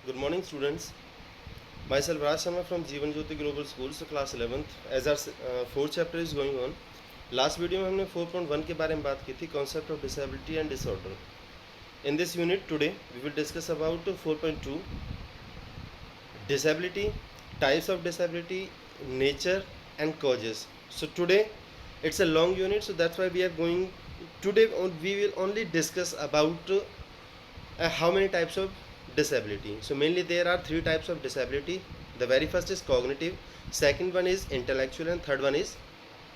Good morning, students. Myself Raj Sharma from Jeevan Jyoti Global School, so class 11th. As our fourth chapter is going on, last video में हमने 4.1 के बारे में बात की थी, concept of disability and disorder. In this unit today we will discuss about 4.2 disability, types of disability, nature and causes. So today it's a long unit, so that's why we are going today we will only discuss about how many types of disability. So mainly there are three types of disability. The very first is cognitive, second one is intellectual, and third one is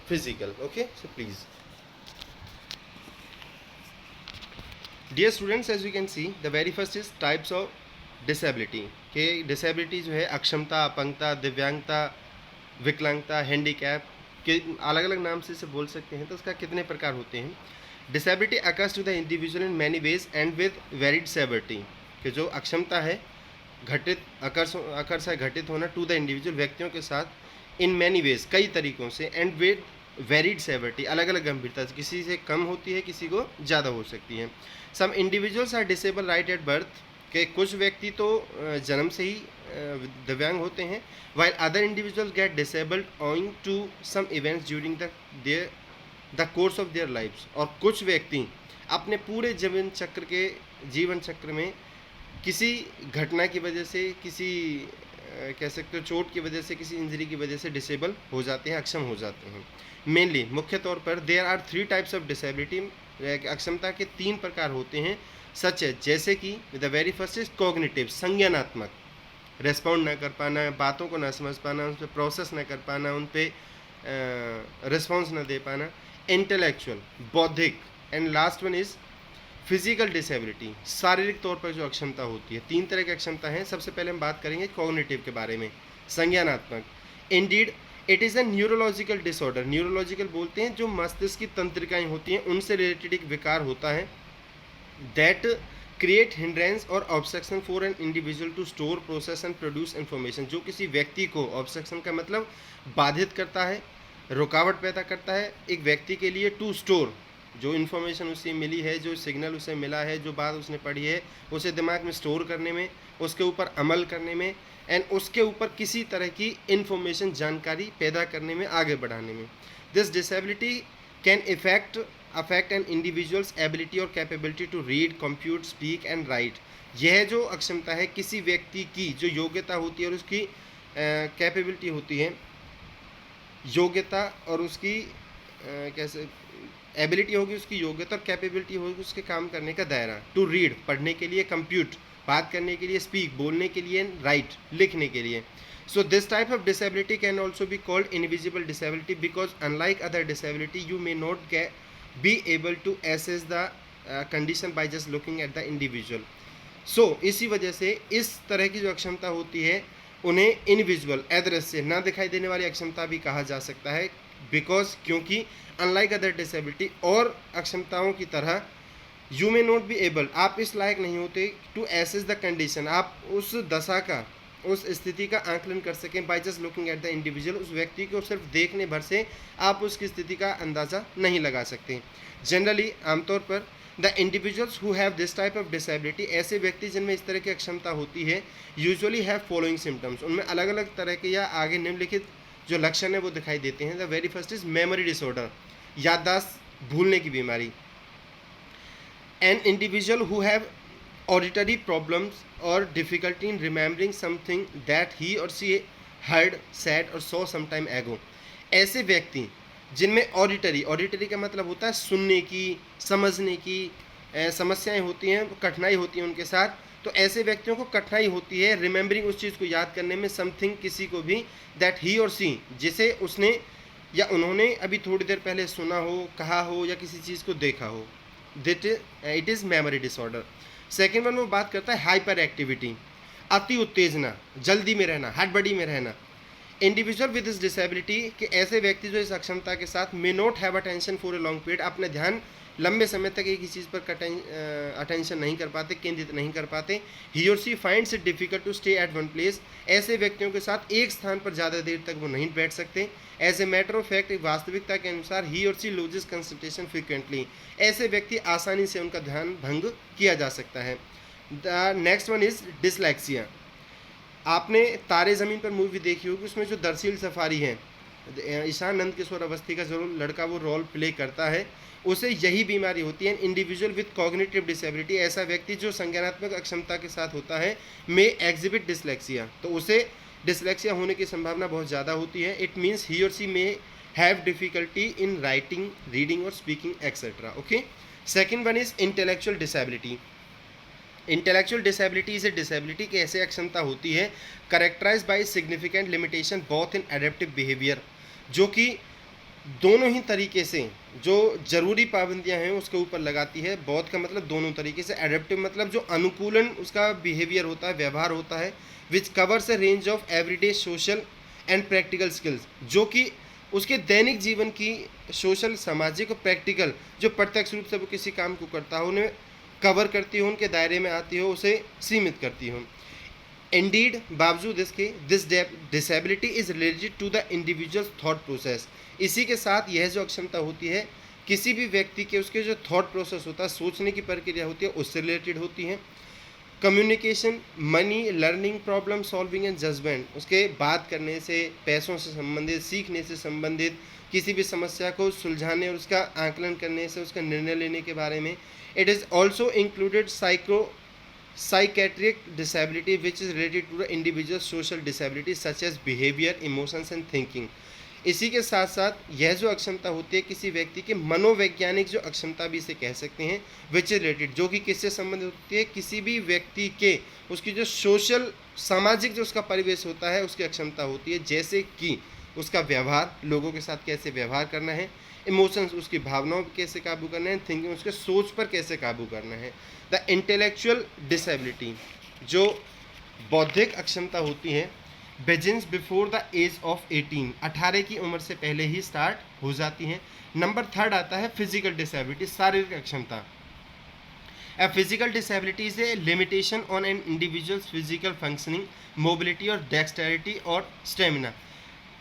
physical. Okay, so please, dear students, as you can see, the very first is types of disability. कि disability जो है अक्षमता, अपंगता, दिव्यांगता, विकलांगता, handicap के अलग अलग नाम से इसे बोल सकते हैं. तो उसका कितने प्रकार होते हैं. Disability occurs to the individual in many ways and with varied severity. कि जो अक्षमता है अकर्स है घटित होना टू द इंडिविजुअल व्यक्तियों के साथ इन मैनी वेज कई तरीकों से एंड विद वेरिड सेवरिटी अलग अलग गंभीरता से, किसी से कम होती है किसी को ज़्यादा हो सकती है. Some individuals are disable right at birth. के कुछ व्यक्ति तो जन्म से ही दिव्यांग होते हैं, while other individuals get disabled owing to some events during the course of their lifes. और कुछ व्यक्ति अपने पूरे जीवन चक्र में किसी घटना की वजह से, किसी कह सकते हो चोट की वजह से, किसी इंजरी की वजह से डिसेबल हो जाते हैं, अक्षम हो जाते हैं. मेनली मुख्य तौर पर there are three types of disability. अक्षमता के तीन प्रकार होते हैं. सच है जैसे कि the very first is cognitive, संज्ञानात्मक, रेस्पॉन्ड ना कर पाना, बातों को ना समझ पाना, उन पर प्रोसेस ना कर पाना, उन पर रिस्पॉन्स ना दे पाना. इंटेलेक्चुअल, बौद्धिक. And last one is physical disability, शारीरिक तौर पर जो अक्षमता होती है. तीन तरह की अक्षमता है. सबसे पहले हम बात करेंगे कॉग्निटिव के बारे में, संज्ञानात्मक. Indeed it is a neurological disorder. Neurological बोलते हैं जो मस्तिष्क की तंत्रिकाएं होती हैं उनसे रिलेटेड एक विकार होता है. दैट क्रिएट हिंड्रेंस और obstruction for an individual to store, process and produce information. जो किसी व्यक्ति को, ऑब्स्ट्रक्शन का मतलब बाधित करता है, रुकावट पैदा करता है एक व्यक्ति के लिए, टू स्टोर, जो इन्फॉर्मेशन उसे मिली है, जो सिग्नल उसे मिला है, जो बात उसने पढ़ी है, उसे दिमाग में स्टोर करने में, उसके ऊपर अमल करने में, एंड उसके ऊपर किसी तरह की इन्फॉर्मेशन, जानकारी पैदा करने में, आगे बढ़ाने में. This disability can affect an individual's ability और capability to read, compute, speak and write. यह जो अक्षमता है किसी व्यक्ति की जो योग्यता होती है और उसकी कैपेबिलिटी होती है, योग्यता और उसकी कैसे एबिलिटी होगी, उसकी योग्यता और कैपेबिलिटी होगी उसके काम करने का दायरा. टू रीड, पढ़ने के लिए, कंप्यूट, बात करने के लिए, स्पीक, बोलने के लिए, राइट, लिखने के लिए. So this type of disability can also be called invisible disability because unlike other disability you may not be able to assess the condition by just looking at the individual. So इसी वजह से इस तरह की जो अक्षमता होती है उन्हें इनविजुअल, अदृश्य, ना दिखाई देने वाली अक्षमता भी कहा जा सकता है. बिकॉज क्योंकि अनलाइक अदर डिसेबिलिटी, और अक्षमताओं की तरह, you may not be able, आप इस लायक नहीं होते, टू एसेस द कंडीशन, आप उस दशा का, उस स्थिति का आंकलन कर सकें, bye just looking at the individual, उस व्यक्ति को सिर्फ देखने भर से आप उसकी स्थिति का अंदाज़ा नहीं लगा सकते. जनरली, आमतौर पर, the individuals who have this type of disability, ऐसे व्यक्ति जिनमें इस तरह की अक्षमता होती है, यूजुअली हैव फॉलोइंग सिम्टम्स, उनमें अलग अलग तरह के या आगे निम्नलिखित जो लक्षण है वो दिखाई देते हैं. The very first is memory disorder, याददाश्त भूलने की बीमारी. An individual who have auditory problems or difficulty in remembering something that he or she heard, said or saw some time ago. ऐसे व्यक्ति जिनमें ऑडिटरी का मतलब होता है सुनने की, समझने की समस्याएं होती हैं, कठिनाई होती है उनके साथ. तो ऐसे व्यक्तियों को कठिनाई होती है रिमेम्बरिंग, उस चीज़ को याद करने में, समथिंग, किसी को भी, दैट ही और सी, जिसे उसने या उन्होंने अभी थोड़ी देर पहले सुना हो, कहा हो, या किसी चीज़ को देखा हो. It is memory disorder. Second one वो बात करता है हाइपर एक्टिविटी, अति उत्तेजना, जल्दी में रहना, हड़बड़ी में रहना. इंडिविजुअल विद दिस डिसेबिलिटी, कि ऐसे व्यक्ति जो इस अक्षमता के साथ may not have attention for a long period, अपने ध्यान लंबे समय तक एक ही चीज़ पर अटेंशन नहीं कर पाते, केंद्रित नहीं कर पाते. He or she finds it difficult to stay at one place, ऐसे व्यक्तियों के साथ एक स्थान पर ज़्यादा देर तक वो नहीं बैठ सकते. As a matter of fact, वास्तविकता के अनुसार ही or C loses concentration frequently, ऐसे व्यक्ति आसानी से उनका ध्यान भंग किया जा सकता है. The next one is dyslexia. आपने तारे ज़मीन पर मूवी देखी होगी, उसमें जो दरसील सफारी है, ईशान नंद किशोर अवस्थी का जो लड़का वो रोल प्ले करता है, उसे यही बीमारी होती है। इंडिविजुअल विथ कॉग्निटिव डिसेबिलिटी, ऐसा व्यक्ति जो संज्ञानात्मक अक्षमता के साथ होता है, में एग्जिबिट डिसलेक्सिया, तो उसे डिसलेक्सिया होने की संभावना बहुत ज़्यादा होती है। It means he or she may have difficulty in writing, reading और speaking etcetera. Okay. Second one is intellectual disability. Intellectual disability से डिसेबिलिटी की ऐसे अक्षमता होती है characterise by significant limitation both in adaptive behaviour, जो कि दोनों ही तरीके से जो जरूरी पाबंदियां हैं उसके ऊपर लगाती है। बोथ का मतलब दोनों तरीके से, एडेप्टिव मतलब जो अनुकूलन उसका बिहेवियर होता है, व्यवहार होता है, which covers a range of everyday social and practical skills, जो कि उसके दैनिक जीवन की सोशल, सामाजिक और प्रैक्टिकल जो प्रत्यक्ष रूप से वो किसी काम को करता हो उन्हें कवर करती हो, उनके दायरे में आती हो, उसे सीमित करती हो। इंडीड, बावजूद इसके, this disability is related to the individual thought process. इसी के साथ यह जो अक्षमता होती है किसी भी व्यक्ति के, उसके जो थॉट प्रोसेस होता है, सोचने की प्रक्रिया होती है, उससे रिलेटेड होती है। Communication, money, learning, problem solving and judgement, उसके बात करने से, पैसों से संबंधित, सीखने से संबंधित, किसी भी समस्या को सुलझाने और उसका आकलन करने से, उसका निर्णय लेने के बारे में। It is also included psychiatric disability which is related to the individual social disability such as behavior, emotions and thinking। इसी के साथ साथ यह जो अक्षमता होती है किसी व्यक्ति के मनोवैज्ञानिक जो अक्षमता भी इसे कह सकते हैं, विच इज रिलेटेड, जो कि किससे संबंधित होती है, किसी भी व्यक्ति के उसकी जो सोशल, सामाजिक जो उसका परिवेश होता है उसकी अक्षमता होती है, जैसे कि उसका व्यवहार, लोगों के साथ कैसे व्यवहार करना है, इमोशंस, उसकी भावनाओं पर कैसे काबू करना है, थिंकिंग, उसके सोच पर कैसे काबू करना है। द इंटेलेक्चुअल डिसेबिलिटी, जो बौद्धिक अक्षमता होती है, begins before the age of 18, 18 की उम्र से पहले ही स्टार्ट हो जाती हैं। नंबर थर्ड आता है फिजिकल डिसेबिलिटी, शारीरिक अक्षमता। A physical disability is a limitation on an individual's physical functioning, mobility और dexterity और stamina।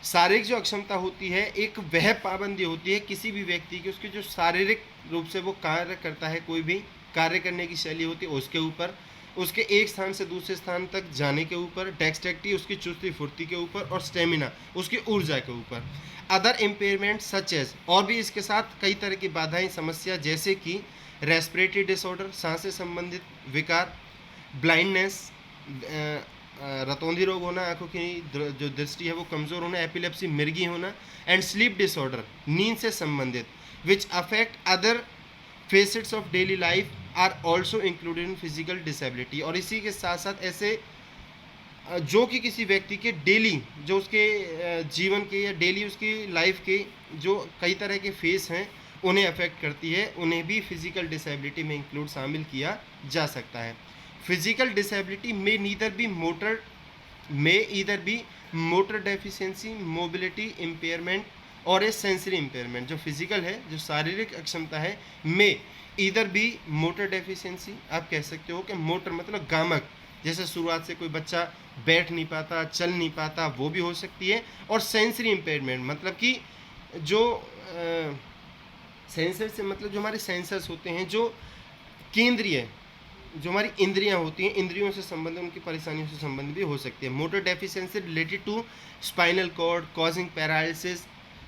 शारीरिक जो अक्षमता होती है एक वह पाबंदी होती है किसी भी व्यक्ति की, उसकी जो शारीरिक रूप से वो कार्य करता है, कोई भी कार्य करने की शैली होती है उसके ऊपर, उसके एक स्थान से दूसरे स्थान तक जाने के ऊपर, डेक्सटेरिटी उसकी चुस्ती फुर्ती के ऊपर, और स्टेमिना उसकी ऊर्जा के ऊपर। अदर इम्पेयरमेंट सच एज, और भी इसके साथ कई तरह की बाधाएं, समस्या, जैसे कि रेस्पिरेटरी डिसऑर्डर, सांस से संबंधित विकार, ब्लाइंडनेस, रतौंधी रोग होना, आंखों की जो दृष्टि है वो कमज़ोर होना, एपिलेप्सी, मिर्गी होना, एंड स्लीप डिसऑर्डर, नींद से संबंधित, which affect other facets of daily life are also included in physical disability. और इसी के साथ साथ ऐसे जो कि किसी व्यक्ति के डेली, जो उसके जीवन के या डेली उसकी लाइफ के जो कई तरह के फेस हैं उन्हें अफेक्ट करती है, उन्हें भी फिजिकल डिसेबिलिटी में इंक्लूड शामिल किया जा सकता है। फिजिकल डिसेबिलिटी में either be motor deficiency, mobility impairment और ए सेंसरी इम्पेयरमेंट। जो फिजिकल है, जो शारीरिक अक्षमता है, में इधर भी मोटर डेफिशिएंसी, आप कह सकते हो कि मोटर मतलब गामक, जैसे शुरुआत से कोई बच्चा बैठ नहीं पाता, चल नहीं पाता, वो भी हो सकती है। और सेंसरी इम्पेयरमेंट मतलब कि जो सेंसर से मतलब जो हमारे सेंसर्स होते हैं, जो केंद्रीय, जो हमारी इंद्रियां होती हैं, इंद्रियों से संबंधित, उनकी परेशानियों से संबंधित भी हो सकती है। Motor deficiency related to spinal cord causing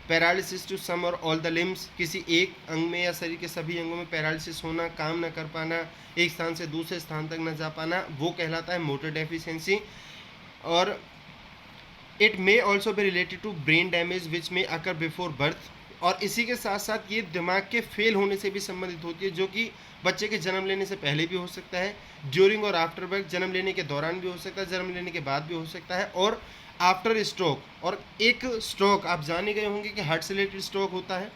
paralysis to some or all the limbs, किसी एक अंग में या शरीर के सभी अंगों में पैरालिसिस होना, काम न कर पाना, एक स्थान से दूसरे स्थान तक न जा पाना, वो कहलाता है मोटर डेफिशिएंसी। और it may also be related to brain damage which may occur before birth. और इसी के साथ साथ ये दिमाग के फेल होने से भी संबंधित होती है, जो कि बच्चे के जन्म लेने से पहले भी हो सकता है, ड्यूरिंग और आफ्टर बर्थ, जन्म लेने के दौरान भी हो सकता है, जन्म लेने के बाद भी हो सकता है, और आफ्टर स्ट्रोक। और एक स्ट्रोक आप जाने गए होंगे कि हार्ट से रिलेटेड स्ट्रोक होता है,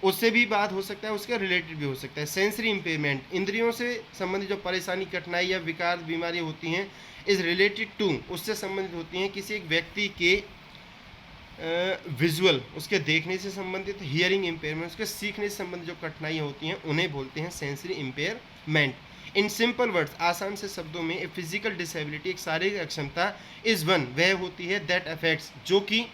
उससे भी बात हो सकता है, उसका रिलेटेड भी हो सकता है। सेंसरी इम्पेयरमेंट, इंद्रियों से संबंधित जो परेशानी, कठिनाई या विकार, बीमारी होती हैं, इज रिलेटेड टू, उससे संबंधित होती हैं किसी एक व्यक्ति के विजुअल, उसके देखने से संबंधित, हियरिंग इम्पेयरमेंट, उसके सीखने से संबंधित जो कठिनाइयाँ होती हैं उन्हें बोलते हैं sensory impairment. In simple words, आसान से शब्दों में, ए फिजिकल डिसेबिलिटी, एक शारीरिक अक्षमता, इज वन, वह होती है, दैट अफेक्ट्स, जो कि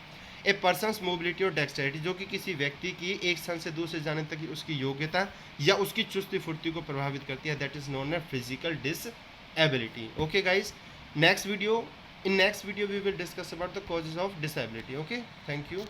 ए पर्सनस मोबिलिटी और डेक्सटेरिटी, जो कि किसी व्यक्ति की एक स्थान से दूसरे जाने तक की उसकी योग्यता या उसकी चुस्ती फुर्ती को प्रभावित करती है, that is known a physical disability. ability. Okay guys, in next video we will discuss about the causes of disability. Okay, thank you.